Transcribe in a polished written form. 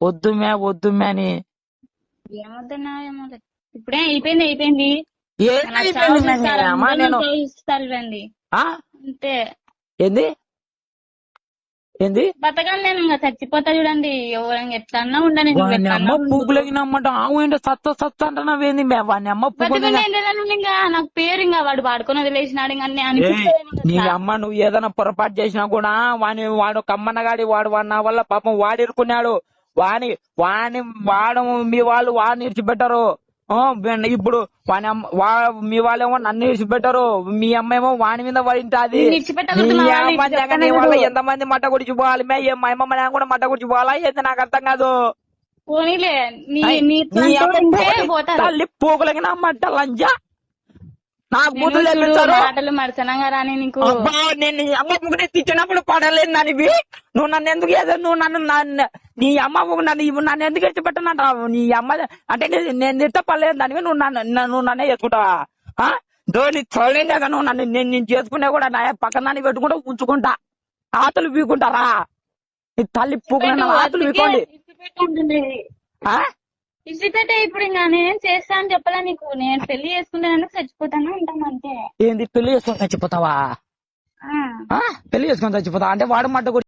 వద్దు మే అని. ఏమొద్దన్నా ఏమో ఇప్పుడే అయిపోయింది నేను అంతే. ఏంది బతకాలి నేను ఇంకా చచ్చిపోతా చూడండి. ఎవరైనా ఎట్లన్నా ఉండని అమ్మ పూగులగినమ్మంట ఏంటో సత్త అంటున్నావేంది వాని అమ్మ ఇంకా నాకు పేరు ఇంకా వాడు వాడుకొని వదిలేసినాడు ఇంకా నీ అమ్మ నువ్వు ఏదైనా పొరపాటు చేసినా కూడా వాడు కమ్మన్నగాడి వాడు నా వల్ల పాపం వాడు ఇరుకున్నాడు. వాడు మీ వాళ్ళు వాడిని ఇడిచిపెట్టారు. ఇప్పుడు మీ వాళ్ళేమో నన్ను ఇడిచిపెట్టారు. మీ అమ్మ ఏమో వాని మీద పడింది. ఎంతమంది మట్ట గుడిచి పోవాలి మా అమ్మ కూడా మట్ట గుడిచి పోవాలా ఏంది నాకు అర్థం కాదు. తల్లి పోగులకి నా మట్ట లంజా నాకు బుద్ధులు మాటలు మరసనంగా రాని నీకు. నేను అమ్మ ముగ్గుని తెచ్చినప్పుడు పడలేదు దానివి. నువ్వు నన్ను ఎందుకు నువ్వు నన్ను నీ అమ్మ నన్ను ఎందుకు ఎత్తిపెట్టనంటావు? నీ అమ్మ అంటే నేను తిట్ట పడలేదు దానివి. నువ్వు నన్నే చేసుకుంటావా? ధోని చూడలేదు కదా నువ్వు నన్ను. నేను చేసుకునే కూడా నా పక్కన పెట్టుకుంటా ఉంచుకుంటా. ఆతులు పీకుంటారా? తల్లి పూకున్న ఆతులు పీకోండి. ఇసిపెట్టే ఇప్పుడు ఇంకా నేనేం చేస్తా అని చెప్పలే నీకు. నేను పెళ్లి చేసుకుంటాను చచ్చిపోతాను ఉంటాను అంతే. ఏంది పెళ్లి చేసుకొని చచ్చిపోతావా? పెళ్లి చేసుకొని చచ్చిపోతావా అంటే వాడు మాట